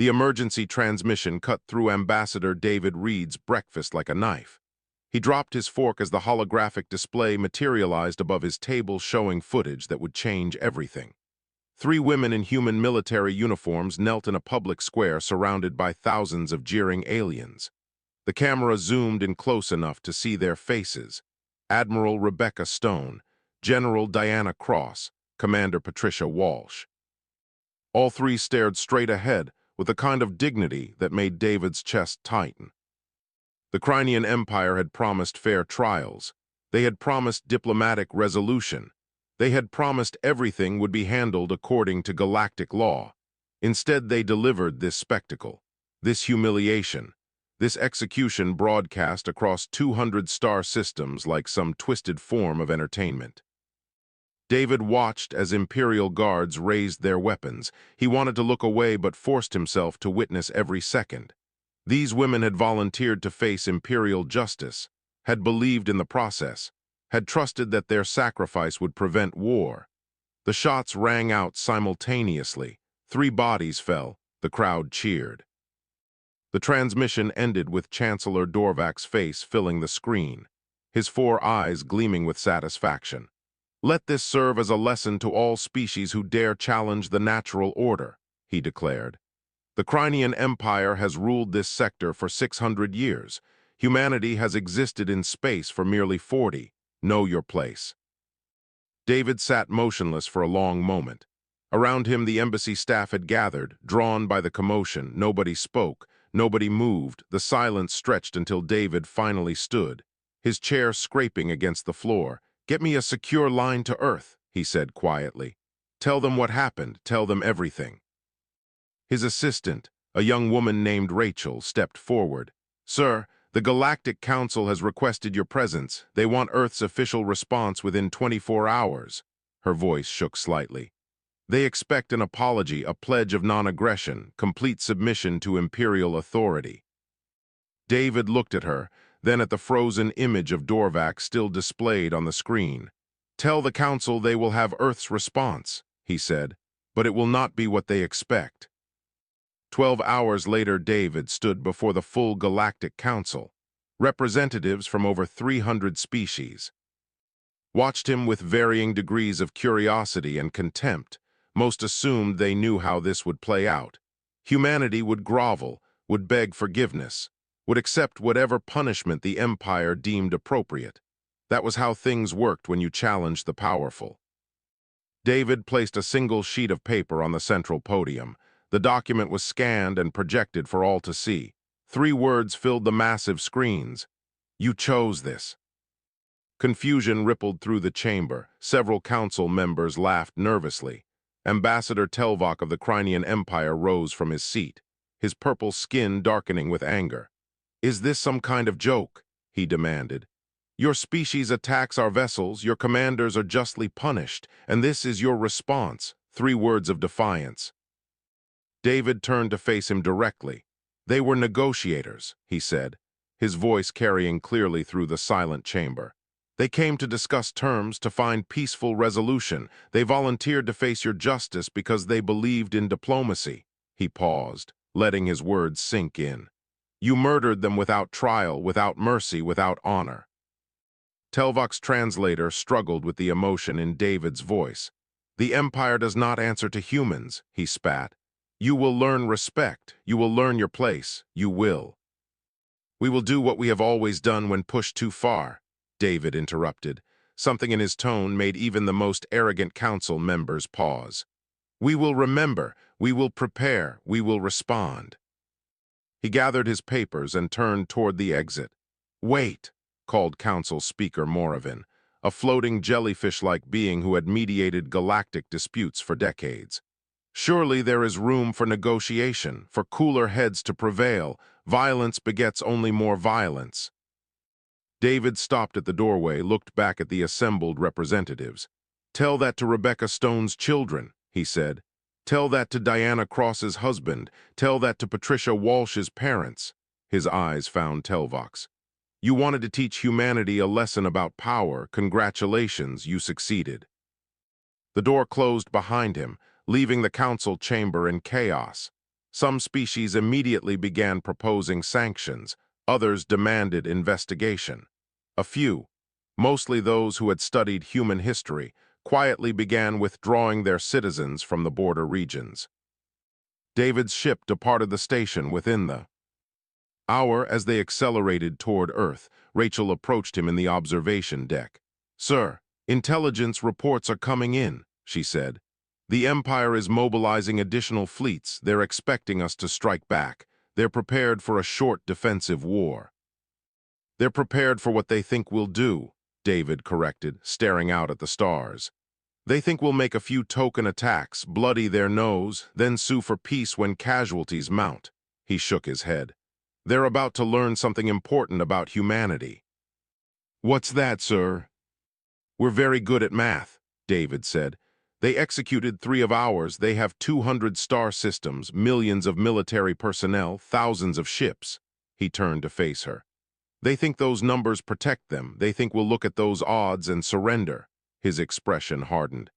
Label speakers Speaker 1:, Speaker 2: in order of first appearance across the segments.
Speaker 1: The emergency transmission cut through Ambassador David Reed's breakfast like a knife. He dropped his fork as the holographic display materialized above his table, showing footage that would change everything. 3 women in human military uniforms knelt in a public square surrounded by thousands of jeering aliens. The camera zoomed in close enough to see their faces: Admiral Rebecca Stone, General Diana Cross, Commander Patricia Walsh. All 3 stared straight ahead with a kind of dignity that made David's chest tighten. The Crinean Empire had promised fair trials. They had promised diplomatic resolution. They had promised everything would be handled according to galactic law. Instead, they delivered this spectacle, this humiliation, this execution broadcast across 200 star systems like some twisted form of entertainment. David watched as Imperial guards raised their weapons. He wanted to look away but forced himself to witness every second. These women had volunteered to face Imperial justice, had believed in the process, had trusted that their sacrifice would prevent war. The shots rang out simultaneously. 3 bodies fell. The crowd cheered. The transmission ended with Chancellor Dorvak's face filling the screen, his 4 eyes gleaming with satisfaction. "Let this serve as a lesson to all species who dare challenge the natural order," he declared. "The Crinean Empire has ruled this sector for 600 years. Humanity has existed in space for merely 40. Know your place." David sat motionless for a long moment. Around him, the embassy staff had gathered, drawn by the commotion. Nobody spoke, nobody moved. The silence stretched until David finally stood, his chair scraping against the floor. "Get me a secure line to Earth," he said quietly. "Tell them what happened. Tell them everything." His assistant, a young woman named Rachel, stepped forward. "Sir, the Galactic Council has requested your presence. They want Earth's official response within 24 hours. Her voice shook slightly. "They expect an apology, a pledge of non-aggression, complete submission to Imperial authority." David looked at her, then at the frozen image of Dorvak still displayed on the screen. "Tell the Council they will have Earth's response," he said, "but it will not be what they expect." 12 hours later, David stood before the full Galactic Council, representatives from over 300 species. Watched him with varying degrees of curiosity and contempt. Most assumed they knew how this would play out. Humanity would grovel, would beg forgiveness, would accept whatever punishment the Empire deemed appropriate. That was how things worked when you challenged the powerful. David placed a single sheet of paper on the central podium. The document was scanned and projected for all to see. 3 words filled the massive screens: "You chose this." Confusion rippled through the chamber. Several council members laughed nervously. Ambassador Telvok of the Crinean Empire rose from his seat, his purple skin darkening with anger. "Is this some kind of joke?" he demanded. "Your species attacks our vessels, your commanders are justly punished, and this is your response." 3 words of defiance. David turned to face him directly. "They were negotiators," he said, his voice carrying clearly through the silent chamber. "They came to discuss terms, to find peaceful resolution. They volunteered to face your justice because they believed in diplomacy." He paused, letting his words sink in. "You murdered them without trial, without mercy, without honor." Telvok's translator struggled with the emotion in David's voice. "The Empire does not answer to humans," he spat. "You will learn respect. You will learn your place. You will." "We will do what we have always done when pushed too far," David interrupted. Something in his tone made even the most arrogant council members pause. "We will remember. We will prepare. We will respond." He gathered his papers and turned toward the exit. "Wait," called Council Speaker Moravin, a floating jellyfish-like being who had mediated galactic disputes for decades. "Surely there is room for negotiation, for cooler heads to prevail. Violence begets only more violence." David stopped at the doorway, looked back at the assembled representatives. "Tell that to Rebecca Stone's children," he said. "Tell that to Diana Cross's husband. Tell that to Patricia Walsh's parents." His eyes found Telvok's. "You wanted to teach humanity a lesson about power. Congratulations, you succeeded." The door closed behind him, leaving the council chamber in chaos. Some species immediately began proposing sanctions, others demanded investigation. A few, mostly those who had studied human history, quietly began withdrawing their citizens from the border regions. David's ship departed the station within the hour. As they accelerated toward Earth, Rachel approached him in the observation deck. "Sir, intelligence reports are coming in," she said. "The Empire is mobilizing additional fleets. They're expecting us to strike back. They're prepared for a short defensive war." "They're prepared for what they think we'll do," David corrected, staring out at the stars. "They think we'll make a few token attacks, bloody their nose, then sue for peace when casualties mount." He shook his head. "They're about to learn something important about humanity." "What's that, sir?" "We're very good at math," David said. "They executed 3 of ours. They have 200 star systems, millions of military personnel, thousands of ships." He turned to face her. "They think those numbers protect them. They think we'll look at those odds and surrender." His expression hardened.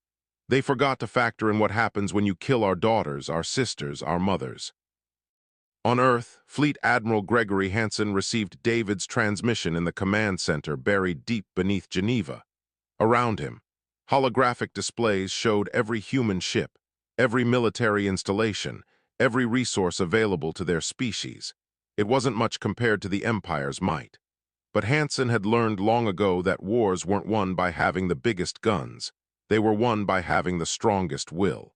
Speaker 1: "They forgot to factor in what happens when you kill our daughters, our sisters, our mothers." On Earth, Fleet Admiral Gregory Hansen received David's transmission in the command center buried deep beneath Geneva. Around him, holographic displays showed every human ship, every military installation, every resource available to their species. It wasn't much compared to the Empire's might. But Hansen had learned long ago that wars weren't won by having the biggest guns. They were won by having the strongest will.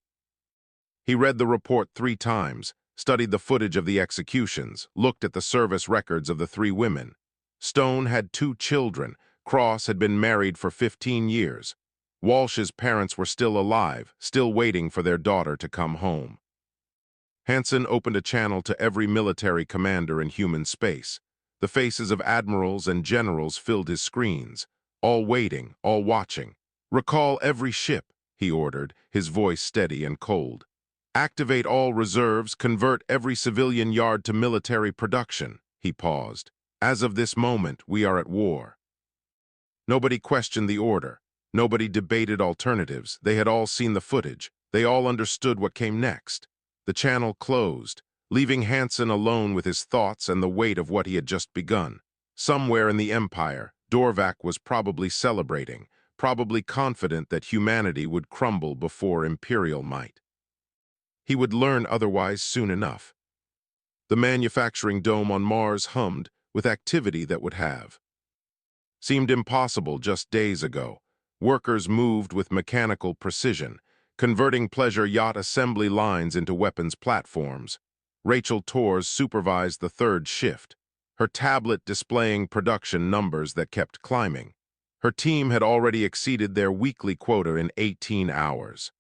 Speaker 1: He read the report 3 times, studied the footage of the executions, looked at the service records of the 3 women. Stone had 2 children. Cross had been married for 15 years. Walsh's parents were still alive, still waiting for their daughter to come home. Hansen opened a channel to every military commander in human space. The faces of admirals and generals filled his screens, all waiting, all watching. "Recall every ship," he ordered, his voice steady and cold. "Activate all reserves, convert every civilian yard to military production." He paused. "As of this moment, we are at war." Nobody questioned the order. Nobody debated alternatives. They had all seen the footage. They all understood what came next. The channel closed, leaving Hansen alone with his thoughts and the weight of what he had just begun. Somewhere in the Empire, Dorvac was probably celebrating, probably confident that humanity would crumble before imperial might. He would learn otherwise soon enough. The manufacturing dome on Mars hummed with activity that would have seemed impossible just days ago. Workers moved with mechanical precision, converting pleasure yacht assembly lines into weapons platforms. Rachel Torres supervised the 3rd shift, her tablet displaying production numbers that kept climbing. Her team had already exceeded their weekly quota in 18 hours.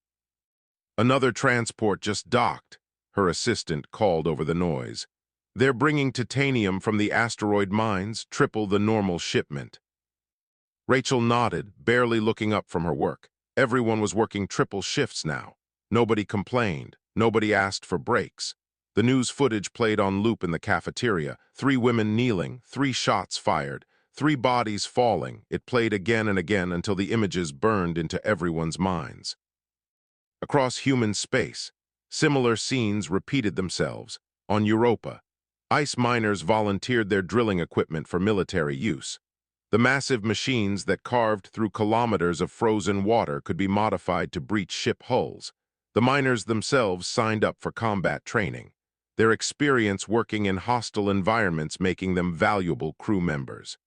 Speaker 1: "Another transport just docked," her assistant called over the noise. "They're bringing titanium from the asteroid mines, triple the normal shipment." Rachel nodded, barely looking up from her work. Everyone was working triple shifts now. Nobody complained. Nobody asked for breaks. The news footage played on loop in the cafeteria. 3 women kneeling, 3 shots fired, 3 bodies falling. It played again and again until the images burned into everyone's minds. Across human space, similar scenes repeated themselves. On Europa, ice miners volunteered their drilling equipment for military use. The massive machines that carved through kilometers of frozen water could be modified to breach ship hulls. The miners themselves signed up for combat training, their experience working in hostile environments making them valuable crew members.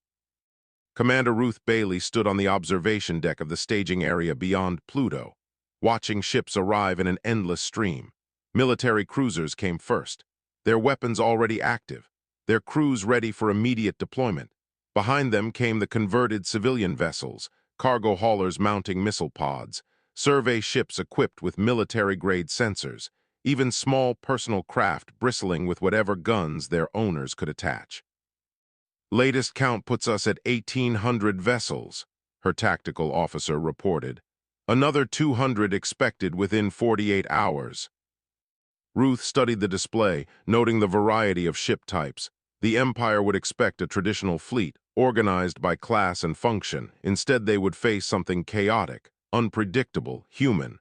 Speaker 1: Commander Ruth Bailey stood on the observation deck of the staging area beyond Pluto, watching ships arrive in an endless stream. Military cruisers came first, their weapons already active, their crews ready for immediate deployment. Behind them came the converted civilian vessels, cargo haulers mounting missile pods, survey ships equipped with military-grade sensors, even small personal craft bristling with whatever guns their owners could attach. "Latest count puts us at 1,800 vessels," her tactical officer reported. "Another 200 expected within 48 hours. Ruth studied the display, noting the variety of ship types. The Empire would expect a traditional fleet, organized by class and function. Instead, they would face something chaotic, unpredictable, human.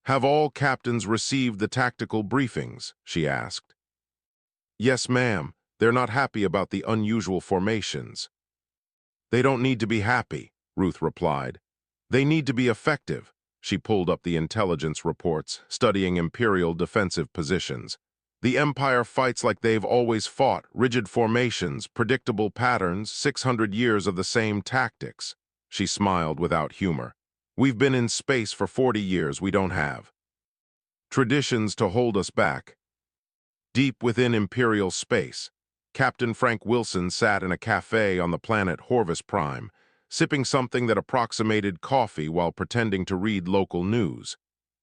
Speaker 1: "Have all captains received the tactical briefings?" she asked. Yes, ma'am. They're not happy about the unusual formations. They don't need to be happy, Ruth replied. They need to be effective. She pulled up the intelligence reports, studying Imperial defensive positions. The Empire fights like they've always fought, rigid formations, predictable patterns, 600 years of the same tactics. She smiled without humor. We've been in space for 40 years, we don't have traditions to hold us back. Deep within Imperial space, Captain Frank Wilson sat in a cafe on the planet Horvus Prime, sipping something that approximated coffee while pretending to read local news.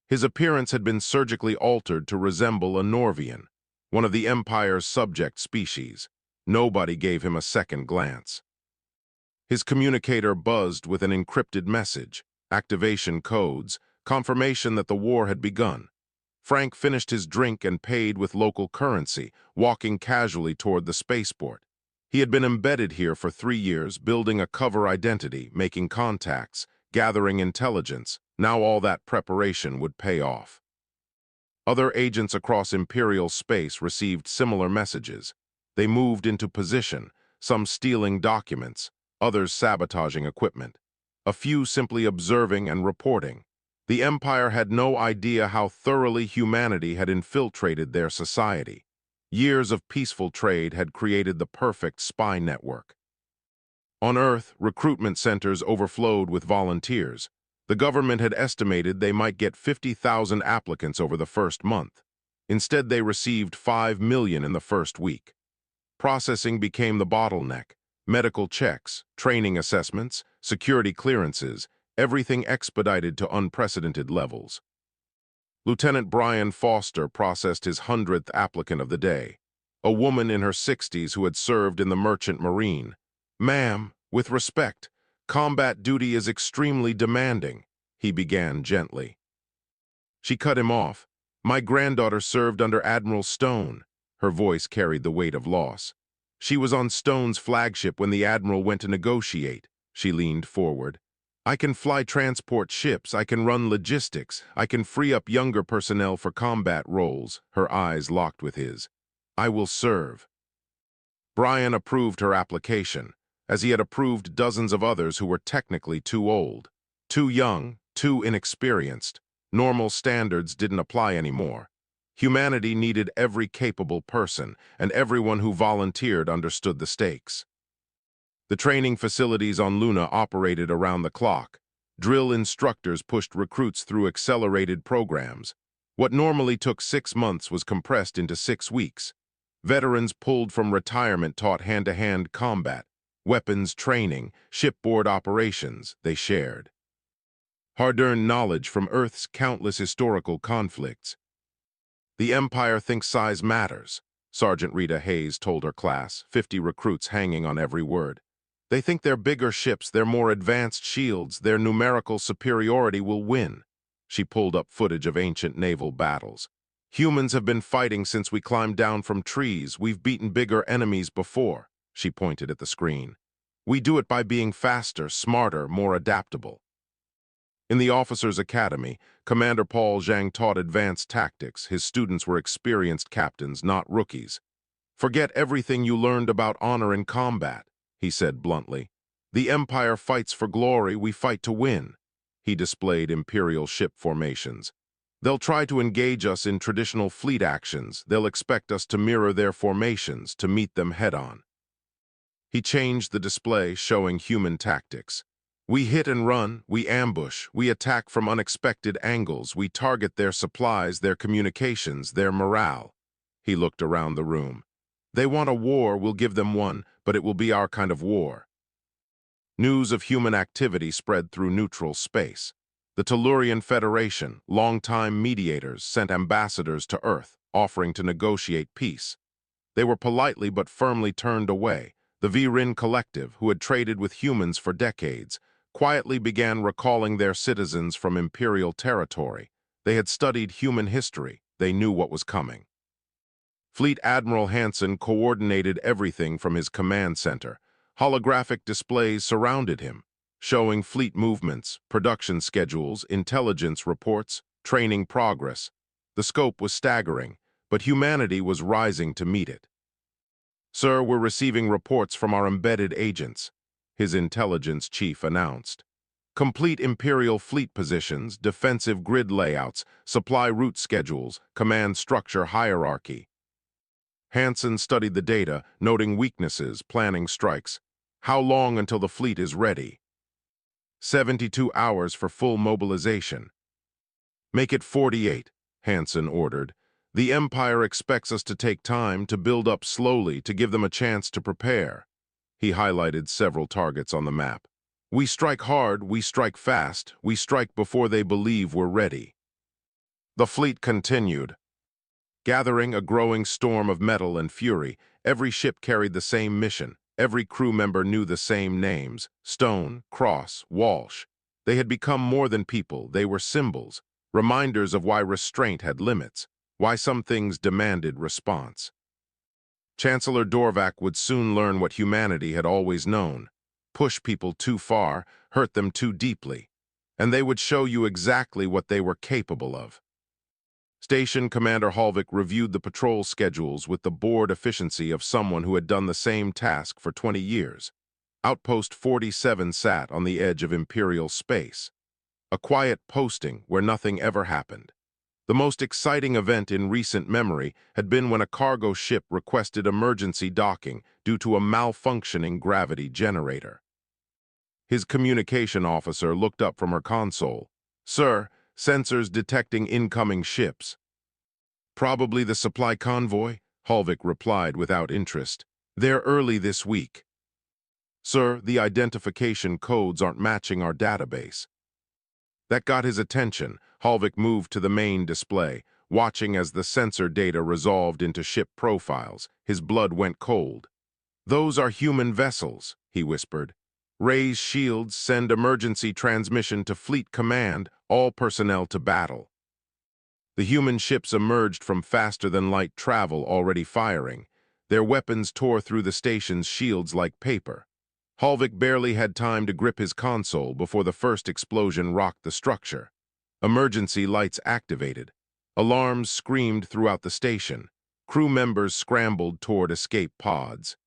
Speaker 1: His appearance had been surgically altered to resemble a Norvian, one of the Empire's subject species. Nobody gave him a second glance. His communicator buzzed with an encrypted message, activation codes, confirmation that the war had begun. Frank finished his drink and paid with local currency, walking casually toward the spaceport. He had been embedded here for 3 years, building a cover identity, making contacts, gathering intelligence. Now all that preparation would pay off. Other agents across Imperial space received similar messages. They moved into position, some stealing documents, others sabotaging equipment. A few simply observing and reporting. The Empire had no idea how thoroughly humanity had infiltrated their society. Years of peaceful trade had created the perfect spy network. On Earth, recruitment centers overflowed with volunteers. The government had estimated they might get 50,000 applicants over the first month. Instead, they received 5 million in the first week. Processing became the bottleneck. Medical checks, training assessments, security clearances, everything expedited to unprecedented levels. Lieutenant Brian Foster processed his 100th applicant of the day, a woman in her 60s who had served in the Merchant Marine. "Ma'am, with respect, combat duty is extremely demanding," he began gently. She cut him off. "My granddaughter served under Admiral Stone." Her voice carried the weight of loss. "She was on Stone's flagship when the Admiral went to negotiate." She leaned forward. "I can fly transport ships, I can run logistics, I can free up younger personnel for combat roles." Her eyes locked with his. "I will serve." Brian approved her application, as he had approved dozens of others who were technically too old, too young, too inexperienced. Normal standards didn't apply anymore. Humanity needed every capable person, and everyone who volunteered understood the stakes. The training facilities on Luna operated around the clock. Drill instructors pushed recruits through accelerated programs. What normally took 6 months was compressed into 6 weeks. Veterans pulled from retirement taught hand-to-hand combat, weapons training, shipboard operations they shared. Hard-earned knowledge from Earth's countless historical conflicts. "The Empire thinks size matters," Sergeant Rita Hayes told her class, 50 recruits hanging on every word. "They think their bigger ships, their more advanced shields, their numerical superiority will win." She pulled up footage of ancient naval battles. "Humans have been fighting since we climbed down from trees. We've beaten bigger enemies before." She pointed at the screen. "We do it by being faster, smarter, more adaptable." In the Officers' Academy, Commander Paul Zhang taught advanced tactics. His students were experienced captains, not rookies. "Forget everything you learned about honor in combat," he said bluntly. "The Empire fights for glory, we fight to win." He displayed Imperial ship formations. "They'll try to engage us in traditional fleet actions. They'll expect us to mirror their formations, to meet them head-on." He changed the display, showing human tactics. "We hit and run, we ambush, we attack from unexpected angles, we target their supplies, their communications, their morale." He looked around the room. "They want a war, we'll give them one, but it will be our kind of war." News of human activity spread through neutral space. The Tellurian Federation, longtime mediators, sent ambassadors to Earth, offering to negotiate peace. They were politely but firmly turned away. The Virin Collective, who had traded with humans for decades, quietly began recalling their citizens from Imperial territory. They had studied human history. They knew what was coming. Fleet Admiral Hansen coordinated everything from his command center. Holographic displays surrounded him, showing fleet movements, production schedules, intelligence reports, training progress. The scope was staggering, but humanity was rising to meet it. "Sir, we're receiving reports from our embedded agents," his intelligence chief announced. "Complete Imperial fleet positions, defensive grid layouts, supply route schedules, command structure hierarchy." Hansen studied the data, noting weaknesses, planning strikes. "How long until the fleet is ready?" 72 hours for full mobilization." "Make it 48, Hansen ordered. "The Empire expects us to take time, to build up slowly, to give them a chance to prepare." He highlighted several targets on the map. "We strike hard, we strike fast, we strike before they believe we're ready." The fleet continued. Gathering a growing storm of metal and fury, every ship carried the same mission. Every crew member knew the same names: Stone, Cross, Walsh. They had become more than people, they were symbols, reminders of why restraint had limits, why some things demanded response. Chancellor Dorvac would soon learn what humanity had always known: push people too far, hurt them too deeply, and they would show you exactly what they were capable of. Station Commander Halvik reviewed the patrol schedules with the bored efficiency of someone who had done the same task for 20 years. Outpost 47 sat on the edge of Imperial space, a quiet posting where nothing ever happened. The most exciting event in recent memory had been when a cargo ship requested emergency docking due to a malfunctioning gravity generator. His communication officer looked up from her console. "Sir, sensors detecting incoming ships." "Probably the supply convoy," Halvik replied without interest. "They're early this week." "Sir, the identification codes aren't matching our database." That got his attention. Halvik moved to the main display, watching as the sensor data resolved into ship profiles. His blood went cold. "Those are human vessels," he whispered. "Raise shields, send emergency transmission to Fleet Command, all personnel to battle." The human ships emerged from faster-than-light travel, already firing. Their weapons tore through the station's shields like paper. Halvik barely had time to grip his console before the first explosion rocked the structure. Emergency lights activated. Alarms screamed throughout the station. Crew members scrambled toward escape pods.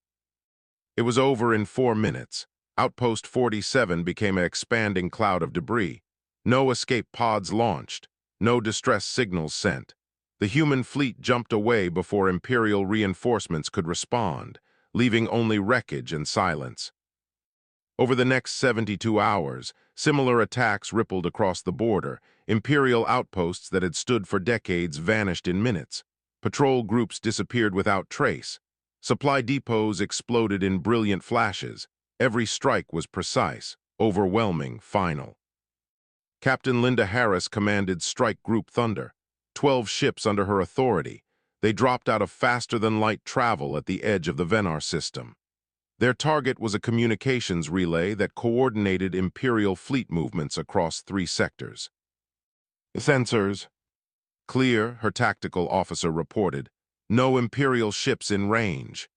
Speaker 1: It was over in 4 minutes. Outpost 47 became an expanding cloud of debris. No escape pods launched. No distress signals sent. The human fleet jumped away before Imperial reinforcements could respond, leaving only wreckage and silence. Over the next 72 hours, similar attacks rippled across the border. Imperial outposts that had stood for decades vanished in minutes. Patrol groups disappeared without trace. Supply depots exploded in brilliant flashes. Every strike was precise, overwhelming, final. Captain Linda Harris commanded Strike Group Thunder, 12 ships under her authority. They dropped out of faster-than-light travel at the edge of the Venar system. Their target was a communications relay that coordinated Imperial fleet movements across 3 sectors. "Sensors." "Clear," her tactical officer reported. "No Imperial ships in range."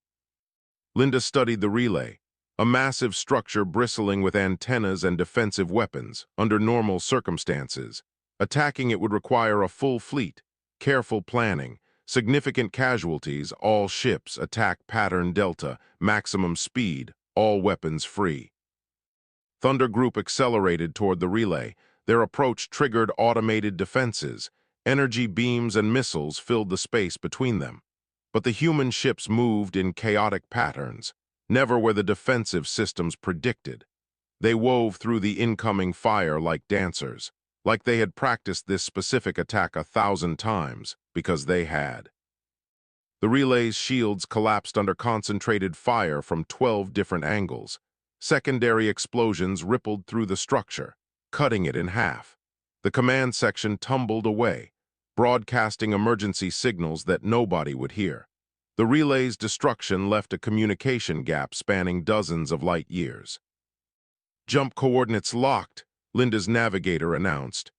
Speaker 1: Linda studied the relay, a massive structure bristling with antennas and defensive weapons. Under normal circumstances, attacking it would require a full fleet, careful planning, significant casualties. All ships, attack pattern Delta, maximum speed, all weapons free. Thunder Group accelerated toward the relay. Their approach triggered automated defenses. Energy beams and missiles filled the space between them. But the human ships moved in chaotic patterns. Never were the defensive systems predicted. They wove through the incoming fire like dancers, like they had practiced this specific attack 1,000 times, because they had. The relay's shields collapsed under concentrated fire from 12 different angles. Secondary explosions rippled through the structure, cutting it in half. The command section tumbled away, broadcasting emergency signals that nobody would hear. The relay's destruction left a communication gap spanning dozens of light years. "Jump coordinates locked," Linda's navigator announced.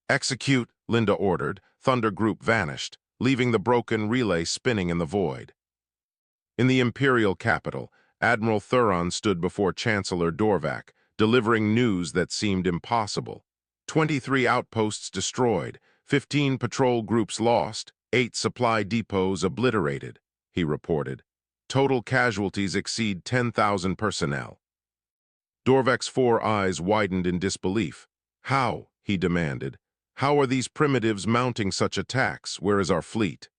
Speaker 1: "Execute," Linda ordered. Thunder Group vanished, leaving the broken relay spinning in the void. In the Imperial capital, Admiral Thuron stood before Chancellor Dorvac, delivering news that seemed impossible. 23 outposts destroyed, 15 patrol groups lost, 8 supply depots obliterated, he reported. Total casualties exceed 10,000 personnel. Dorvek's 4 eyes widened in disbelief. How? He demanded. How are these primitives mounting such attacks? Where is our fleet?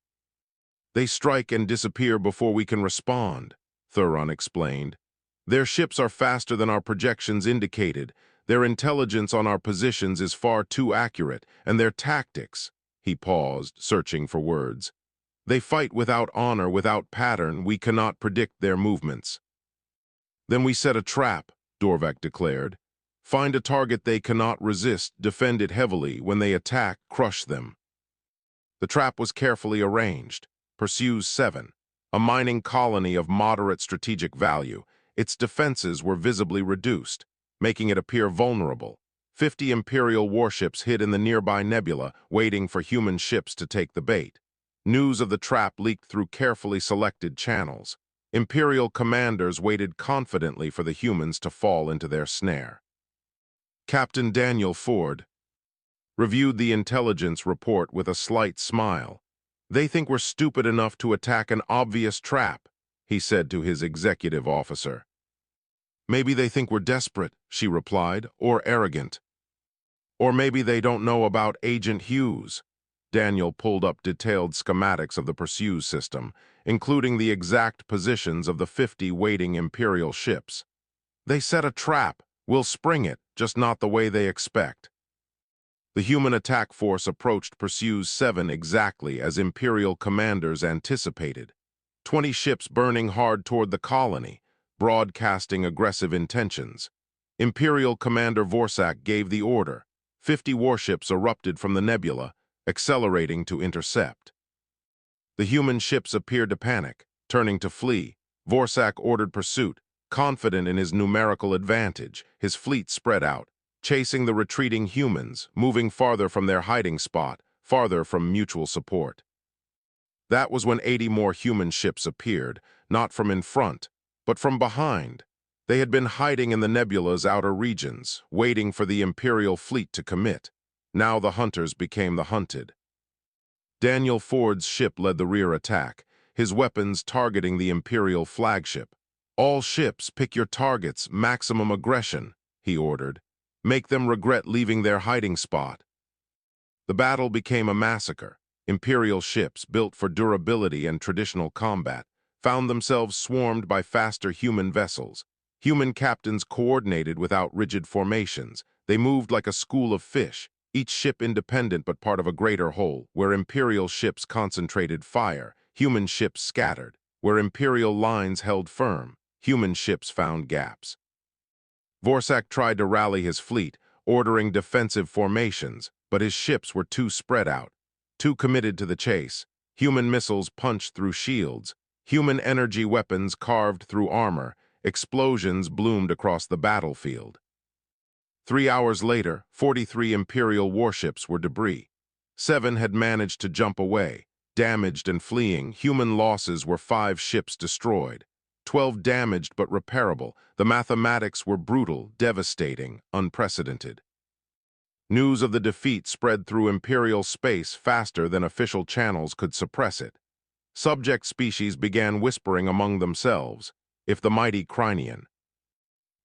Speaker 1: They strike and disappear before we can respond, Thuron explained. Their ships are faster than our projections indicated. Their intelligence on our positions is far too accurate, and their tactics— He paused, searching for words. They fight without honor, without pattern. We cannot predict their movements. Then we set a trap, Dorvek declared. Find a target they cannot resist, defend it heavily. When they attack, crush them. The trap was carefully arranged. Pursues 7, a mining colony of moderate strategic value. Its defenses were visibly reduced, making it appear vulnerable. 50 Imperial warships hid in the nearby nebula, waiting for human ships to take the bait. News of the trap leaked through carefully selected channels. Imperial commanders waited confidently for the humans to fall into their snare. Captain Daniel Ford reviewed the intelligence report with a slight smile. They think we're stupid enough to attack an obvious trap, he said to his executive officer. Maybe they think we're desperate, she replied, or arrogant. Or maybe they don't know about Agent Hughes. Daniel pulled up detailed schematics of the Pursues system, including the exact positions of the 50 waiting Imperial ships. They set a trap. We'll spring it, just not the way they expect. The human attack force approached Pursues 7 exactly as Imperial commanders anticipated. 20 ships burning hard toward the colony, broadcasting aggressive intentions. Imperial Commander Vorsak gave the order. 50 warships erupted from the nebula, accelerating to intercept. The human ships appeared to panic, turning to flee. Vorsak ordered pursuit, confident in his numerical advantage. His fleet spread out, chasing the retreating humans, moving farther from their hiding spot, farther from mutual support. That was when 80 more human ships appeared, not from in front, but from behind. They had been hiding in the nebula's outer regions, waiting for the Imperial fleet to commit. Now the hunters became the hunted. Daniel Ford's ship led the rear attack, his weapons targeting the Imperial flagship. All ships, pick your targets, maximum aggression, he ordered. Make them regret leaving their hiding spot. The battle became a massacre. Imperial ships, built for durability and traditional combat, found themselves swarmed by faster human vessels. Human captains coordinated without rigid formations. They moved like a school of fish, each ship independent but part of a greater whole. Where Imperial ships concentrated fire, human ships scattered. Where Imperial lines held firm, human ships found gaps. Vorsak tried to rally his fleet, ordering defensive formations, but his ships were too spread out, too committed to the chase. Human missiles punched through shields. Human energy weapons carved through armor. Explosions bloomed across the battlefield. 3 hours later, 43 Imperial warships were debris. 7 had managed to jump away. Damaged and fleeing, human losses were 5 ships destroyed. 12 damaged but repairable. The mathematics were brutal, devastating, unprecedented. News of the defeat spread through Imperial space faster than official channels could suppress it. Subject species began whispering among themselves, if the mighty Crinean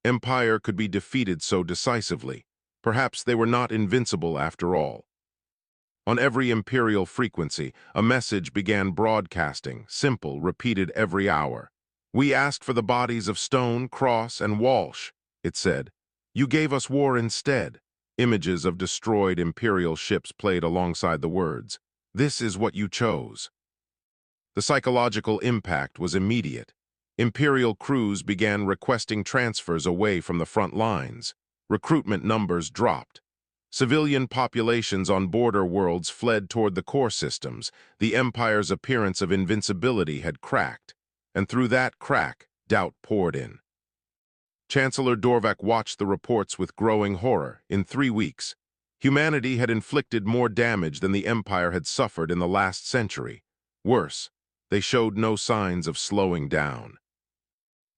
Speaker 1: Empire could be defeated so decisively, perhaps they were not invincible after all. On every Imperial frequency, a message began broadcasting, simple, repeated every hour. We asked for the bodies of Stone, Cross, and Walsh, it said. You gave us war instead. Images of destroyed Imperial ships played alongside the words. This is what you chose. The psychological impact was immediate. Imperial crews began requesting transfers away from the front lines. Recruitment numbers dropped. Civilian populations on border worlds fled toward the core systems. The Empire's appearance of invincibility had cracked, and through that crack, doubt poured in. Chancellor Dorvek watched the reports with growing horror. In 3 weeks, humanity had inflicted more damage than the Empire had suffered in the last century. Worse, they showed no signs of slowing down.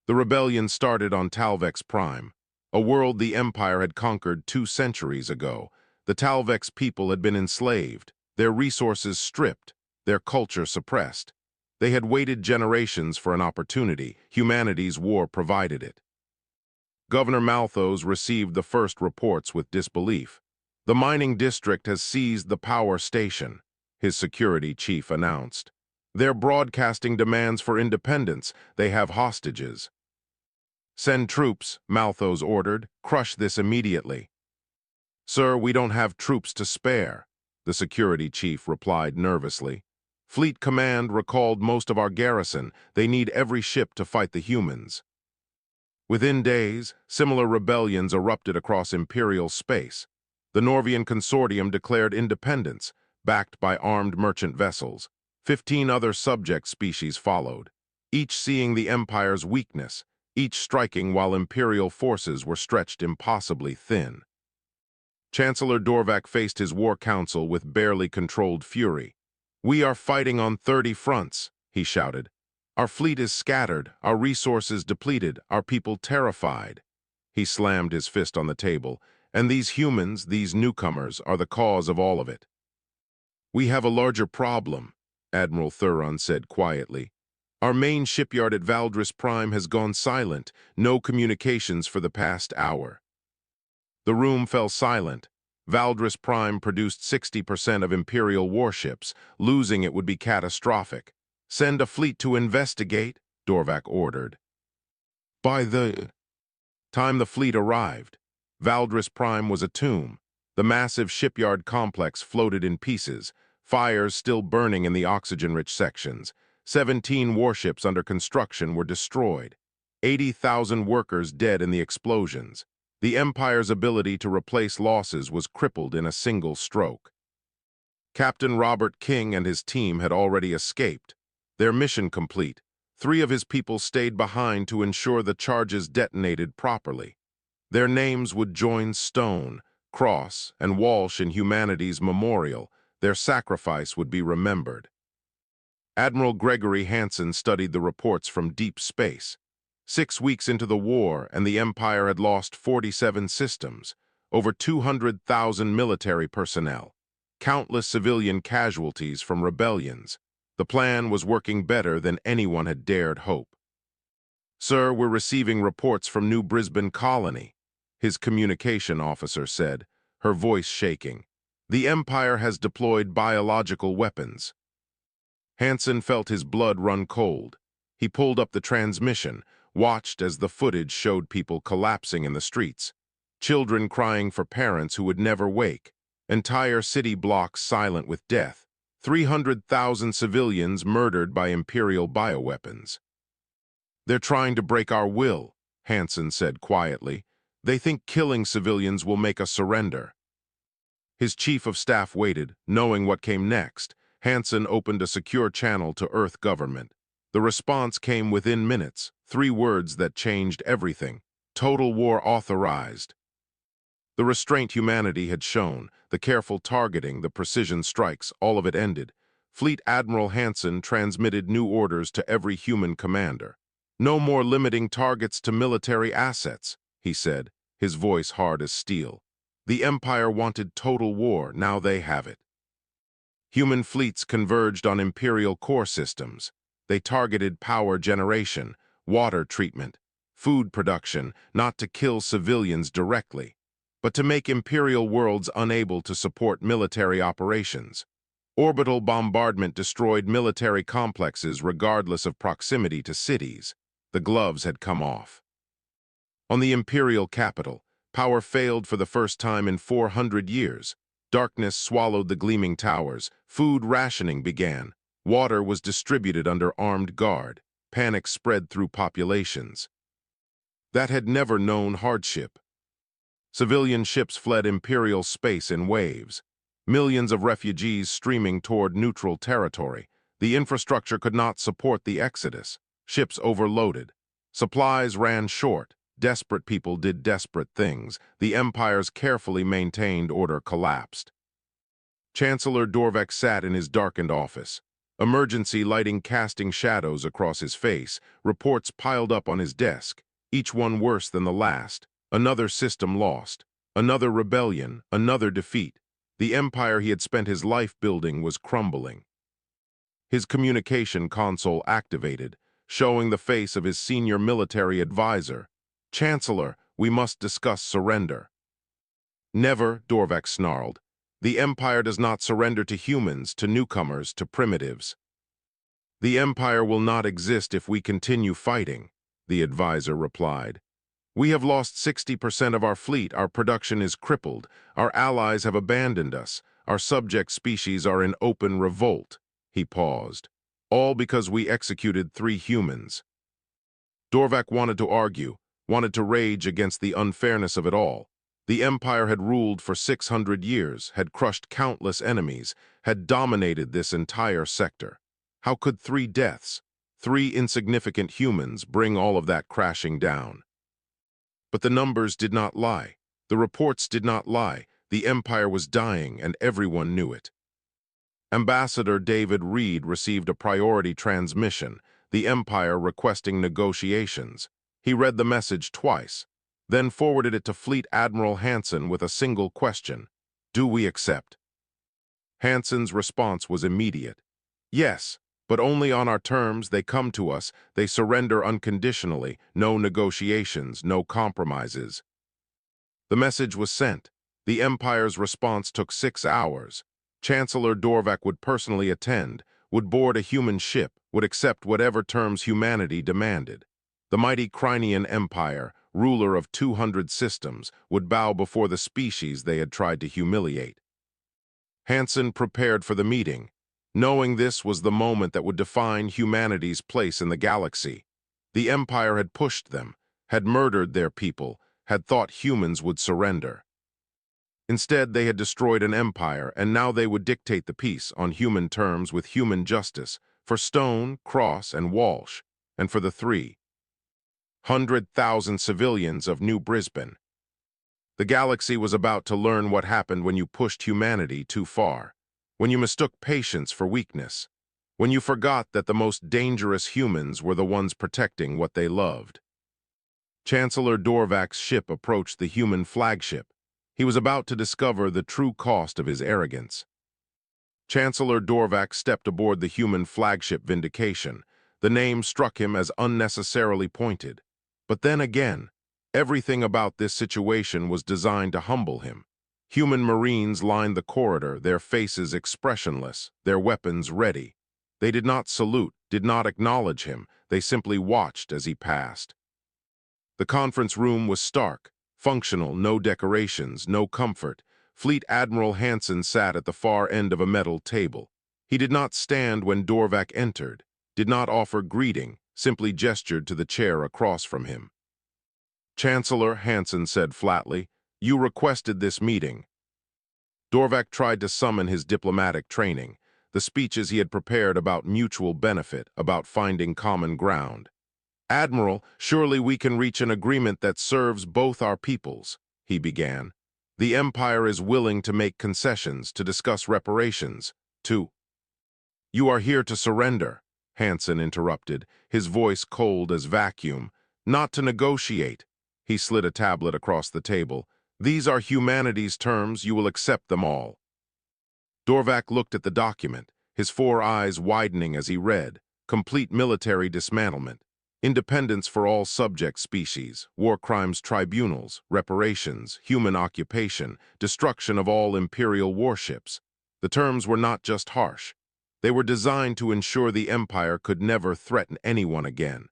Speaker 1: The rebellion started on Talvex Prime, a world the Empire had conquered 2 centuries ago. The Talvex people had been enslaved, their resources stripped, their culture suppressed. They had waited generations for an opportunity. Humanity's war provided it. Governor Malthus received the first reports with disbelief. The mining district has seized the power station, his security chief announced. They're broadcasting demands for independence. They have hostages. Send troops, Malthus ordered. Crush this immediately. Sir, we don't have troops to spare, the security chief replied nervously. Fleet Command recalled most of our garrison. They need every ship to fight the humans. Within days, similar rebellions erupted across Imperial space. The Norvian Consortium declared independence, backed by armed merchant vessels. 15 other subject species followed, each seeing the Empire's weakness, each striking while Imperial forces were stretched impossibly thin. Chancellor Dorvac faced his war council with barely controlled fury. We are fighting on 30 fronts, he shouted. Our fleet is scattered, our resources depleted, our people terrified. He slammed his fist on the table, and these humans, these newcomers, are the cause of all of it. We have a larger problem, Admiral Thuron said quietly. Our main shipyard at Valdris Prime has gone silent, no communications for the past hour. The room fell silent. Valdris Prime produced 60% of Imperial warships. Losing it would be catastrophic. Send a fleet to investigate, Dorvac ordered. By the time the fleet arrived, Valdris Prime was a tomb. The massive shipyard complex floated in pieces, fires still burning in the oxygen-rich sections. 17 warships under construction were destroyed. 80,000 workers dead in the explosions. The Empire's ability to replace losses was crippled in a single stroke. Captain Robert King and his team had already escaped. Their mission complete, 3 of his people stayed behind to ensure the charges detonated properly. Their names would join Stone, Cross, and Walsh in humanity's memorial. Their sacrifice would be remembered. Admiral Gregory Hansen studied the reports from deep space. 6 weeks into the war, and the Empire had lost 47 systems, over 200,000 military personnel, countless civilian casualties from rebellions. The plan was working better than anyone had dared hope. Sir, we're receiving reports from New Brisbane Colony, his communication officer said, her voice shaking. The Empire has deployed biological weapons. Hansen felt his blood run cold. He pulled up the transmission, watched as the footage showed people collapsing in the streets, children crying for parents who would never wake, entire city blocks silent with death, 300,000 civilians murdered by Imperial bioweapons. They're trying to break our will, Hansen said quietly. They think killing civilians will make us surrender. His chief of staff waited, knowing what came next. Hansen opened a secure channel to Earth government. The response came within minutes, 3 words that changed everything. Total war authorized. The restraint humanity had shown, the careful targeting, the precision strikes, all of it ended. Fleet Admiral Hansen transmitted new orders to every human commander. No more limiting targets to military assets, he said, his voice hard as steel. The Empire wanted total war, now they have it. Human fleets converged on Imperial core systems. They targeted power generation, water treatment, food production, not to kill civilians directly, but to make Imperial worlds unable to support military operations. Orbital bombardment destroyed military complexes regardless of proximity to cities. The gloves had come off. On the Imperial capital, power failed for the first time in 400 years. Darkness swallowed the gleaming towers. Food rationing began. Water was distributed under armed guard. Panic spread through populations that had never known hardship. Civilian ships fled Imperial space in waves. Millions of refugees streaming toward neutral territory. The infrastructure could not support the exodus. Ships overloaded. Supplies ran short. Desperate people did desperate things. The Empire's carefully maintained order collapsed. Chancellor Dorvac sat in his darkened office. Emergency lighting casting shadows across his face. Reports piled up on his desk, each one worse than the last. Another system lost. Another rebellion. Another defeat. The empire he had spent his life building was crumbling. His communication console activated, showing the face of his senior military advisor. "Chancellor, we must discuss surrender." "Never," Dorvac snarled. "The Empire does not surrender to humans, to newcomers, to primitives." "The Empire will not exist if we continue fighting," the advisor replied. "We have lost 60% of our fleet, our production is crippled, our allies have abandoned us, our subject species are in open revolt." He paused. "All because we executed 3 humans." Dorvac wanted to argue, wanted to rage against the unfairness of it all. The Empire had ruled for 600 years, had crushed countless enemies, had dominated this entire sector. How could 3 deaths, 3 insignificant humans, bring all of that crashing down? But the numbers did not lie. The reports did not lie. The Empire was dying, and everyone knew it. Ambassador David Reed received a priority transmission, the Empire requesting negotiations. He read the message twice, then forwarded it to Fleet Admiral Hansen with a single question: "Do we accept?" Hansen's response was immediate. "Yes, but only on our terms. They come to us, they surrender unconditionally, no negotiations, no compromises." The message was sent. The Empire's response took 6 hours. Chancellor Dorvac would personally attend, would board a human ship, would accept whatever terms humanity demanded. The mighty Crinean Empire, ruler of 200 systems, would bow before the species they had tried to humiliate. Hansen prepared for the meeting, knowing this was the moment that would define humanity's place in the galaxy. The Empire had pushed them, had murdered their people, had thought humans would surrender. Instead, they had destroyed an empire, and now they would dictate the peace on human terms with human justice, for Stone, Cross, and Walsh, and for the 300,000 civilians of New Brisbane. The galaxy was about to learn what happened when you pushed humanity too far, when you mistook patience for weakness, when you forgot that the most dangerous humans were the ones protecting what they loved. Chancellor Dorvac's ship approached the human flagship. He was about to discover the true cost of his arrogance. Chancellor Dorvac stepped aboard the human flagship Vindication. The name struck him as unnecessarily pointed. But then again, everything about this situation was designed to humble him. Human Marines lined the corridor, their faces expressionless, their weapons ready. They did not salute, did not acknowledge him. They simply watched as he passed. The conference room was stark, functional, no decorations, no comfort. Fleet Admiral Hansen sat at the far end of a metal table. He did not stand when Dorvac entered, did not offer greeting, simply gestured to the chair across from him. "Chancellor," Hansen said flatly, "you requested this meeting." Dorvac tried to summon his diplomatic training, the speeches he had prepared about mutual benefit, about finding common ground. "Admiral, surely we can reach an agreement that serves both our peoples," he began. "The Empire is willing to make concessions, to discuss reparations, to—" "You are here to surrender," Hansen interrupted, his voice cold as vacuum. "Not to negotiate." He slid a tablet across the table. "These are humanity's terms, you will accept them all." Dorvac looked at the document, his 4 eyes widening as he read. Complete military dismantlement. Independence for all subject species, war crimes tribunals, reparations, human occupation, destruction of all imperial warships. The terms were not just harsh. They were designed to ensure the Empire could never threaten anyone again.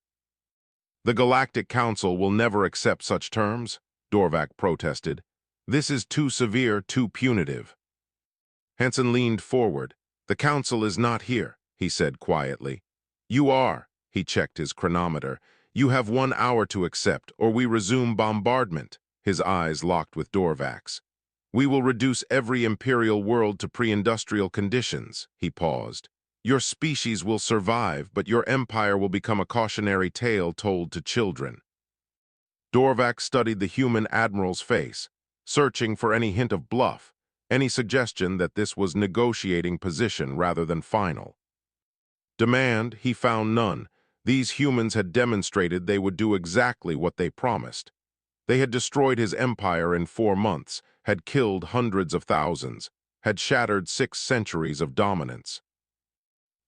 Speaker 1: "The Galactic Council will never accept such terms," Dorvac protested. "This is too severe, too punitive." Hansen leaned forward. "The Council is not here," he said quietly. "You are." He checked his chronometer. "You have 1 hour to accept, or we resume bombardment." His eyes locked with Dorvac's. "We will reduce every imperial world to pre-industrial conditions." He paused. "Your species will survive, but your empire will become a cautionary tale told to children." Dorvac studied the human admiral's face, searching for any hint of bluff, any suggestion that this was negotiating position rather than final. Demand, he found none. These humans had demonstrated they would do exactly what they promised. They had destroyed his empire in 4 months, had killed hundreds of thousands, had shattered 6 centuries of dominance.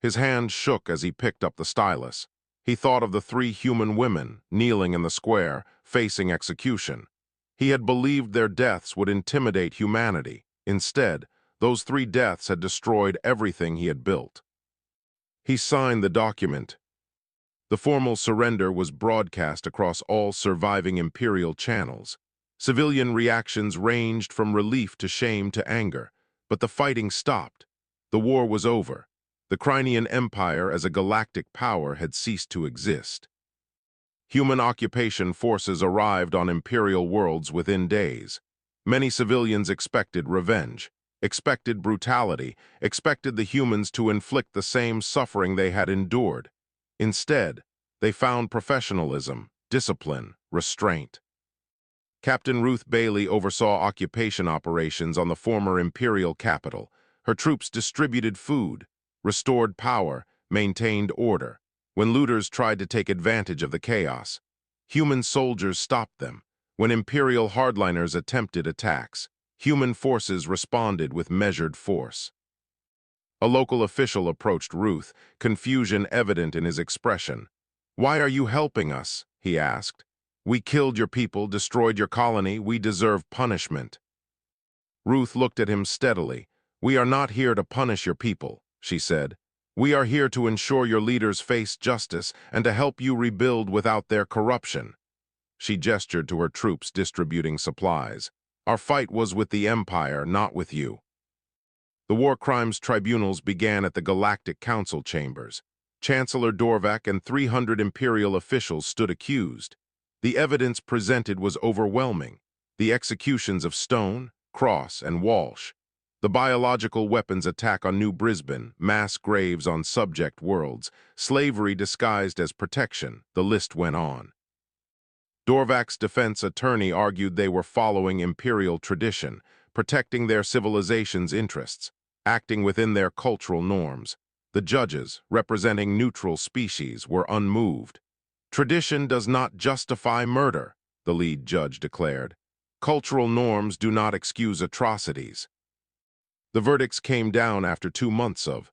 Speaker 1: His hand shook as he picked up the stylus. He thought of the 3 human women kneeling in the square, facing execution. He had believed their deaths would intimidate humanity. Instead, those 3 deaths had destroyed everything he had built. He signed the document. The formal surrender was broadcast across all surviving Imperial channels. Civilian reactions ranged from relief to shame to anger, but the fighting stopped. The war was over. The Crinean Empire as a galactic power had ceased to exist. Human occupation forces arrived on Imperial worlds within days. Many civilians expected revenge, expected brutality, expected the humans to inflict the same suffering they had endured. Instead, they found professionalism, discipline, restraint. Captain Ruth Bailey oversaw occupation operations on the former Imperial capital. Her troops distributed food, restored power, maintained order. When looters tried to take advantage of the chaos, human soldiers stopped them. When Imperial hardliners attempted attacks, human forces responded with measured force. A local official approached Ruth, confusion evident in his expression. "Why are you helping us?" he asked. "We killed your people, destroyed your colony. We deserve punishment." Ruth looked at him steadily. "We are not here to punish your people," she said. "We are here to ensure your leaders face justice and to help you rebuild without their corruption." She gestured to her troops distributing supplies. "Our fight was with the Empire, not with you." The war crimes tribunals began at the Galactic Council chambers. Chancellor Dorvac and 300 Imperial officials stood accused. The evidence presented was overwhelming. The executions of Stone, Cross, and Walsh. The biological weapons attack on New Brisbane, mass graves on subject worlds, slavery disguised as protection, the list went on. Dorvac's defense attorney argued they were following imperial tradition, protecting their civilization's interests, acting within their cultural norms. The judges, representing neutral species, were unmoved. "Tradition does not justify murder," the lead judge declared. "Cultural norms do not excuse atrocities." The verdicts came down after 2 months of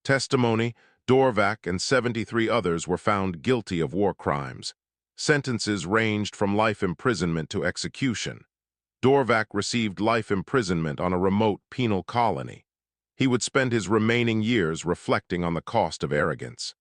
Speaker 1: testimony. Dorvac and 73 others were found guilty of war crimes. Sentences ranged from life imprisonment to execution. Dorvac received life imprisonment on a remote penal colony. He would spend his remaining years reflecting on the cost of arrogance.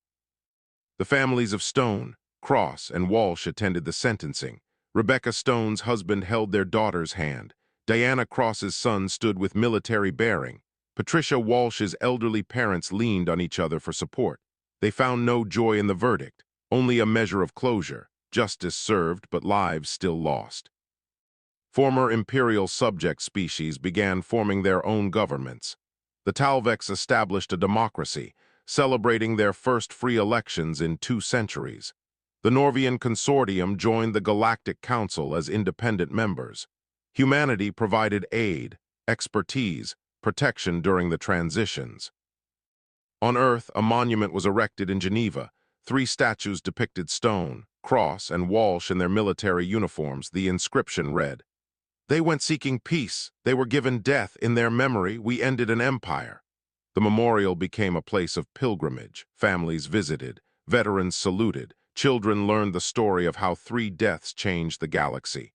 Speaker 1: The families of Stone, Cross, and Walsh attended the sentencing. Rebecca Stone's husband held their daughter's hand. Diana Cross's son stood with military bearing. Patricia Walsh's elderly parents leaned on each other for support. They found no joy in the verdict, only a measure of closure, justice served but lives still lost. Former imperial subject species began forming their own governments. The Talvex established a democracy, celebrating their first free elections in 2 centuries. The Norvian Consortium joined the Galactic Council as independent members. Humanity provided aid, expertise, protection during the transitions. On Earth, a monument was erected in Geneva. 3 statues depicted Stone, Cross, and Walsh in their military uniforms. The inscription read, "They went seeking peace. They were given death. In their memory, we ended an empire." The memorial became a place of pilgrimage. Families visited, veterans saluted, children learned the story of how 3 deaths changed the galaxy.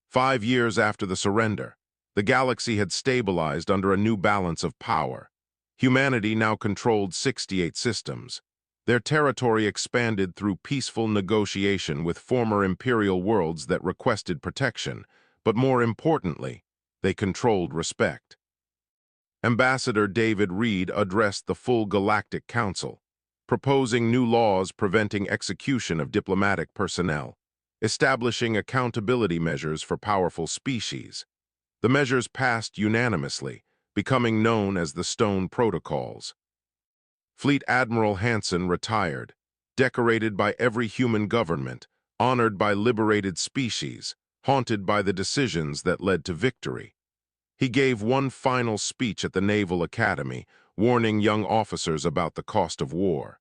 Speaker 1: 5 years after the surrender, the galaxy had stabilized under a new balance of power. Humanity now controlled 68 systems. Their territory expanded through peaceful negotiation with former imperial worlds that requested protection, but more importantly, they controlled respect. Ambassador David Reed addressed the full Galactic Council, proposing new laws preventing execution of diplomatic personnel, establishing accountability measures for powerful species. The measures passed unanimously, becoming known as the Stone Protocols. Fleet Admiral Hansen retired, decorated by every human government, honored by liberated species, haunted by the decisions that led to victory. He gave one final speech at the Naval Academy, warning young officers about the cost of war.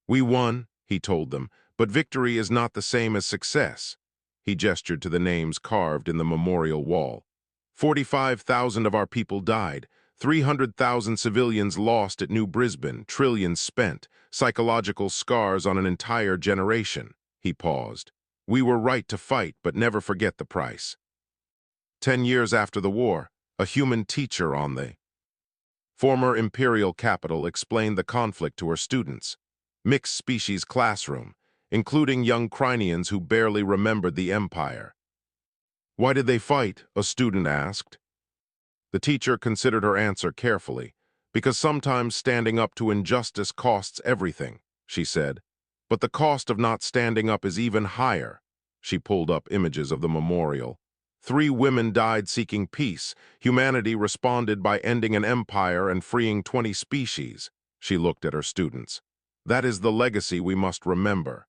Speaker 1: "We won," he told them, "but victory is not the same as success." He gestured to the names carved in the memorial wall. 45,000 of our people died. 300,000 civilians lost at New Brisbane, trillions spent, psychological scars on an entire generation. He paused. We were right to fight, but never forget the price. 10 years after the war, a human teacher on the former imperial capital explained the conflict to her students. Mixed species classroom, including young Crinians who barely remembered the empire. Why did they fight? A student asked. The teacher considered her answer carefully. Because sometimes standing up to injustice costs everything, she said. But the cost of not standing up is even higher. She pulled up images of the memorial. 3 women died seeking peace. Humanity responded by ending an empire and freeing 20 species. She looked at her students. That is the legacy we must remember.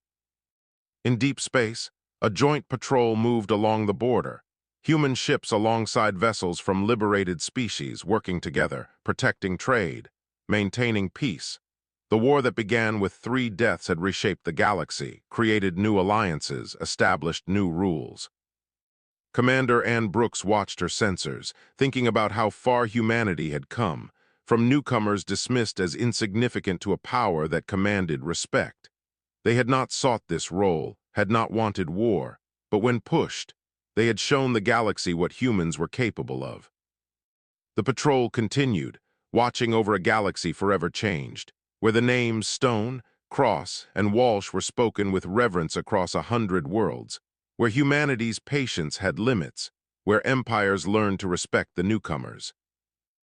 Speaker 1: In deep space, a joint patrol moved along the border. Human ships alongside vessels from liberated species working together, protecting trade, maintaining peace. The war that began with 3 deaths had reshaped the galaxy, created new alliances, established new rules. Commander Ann Brooks watched her sensors, thinking about how far humanity had come, from newcomers dismissed as insignificant to a power that commanded respect. They had not sought this role, had not wanted war, but when pushed, they had shown the galaxy what humans were capable of. The patrol continued, watching over a galaxy forever changed, where the names Stone, Cross, and Walsh were spoken with reverence across 100 worlds, where humanity's patience had limits, where empires learned to respect the newcomers.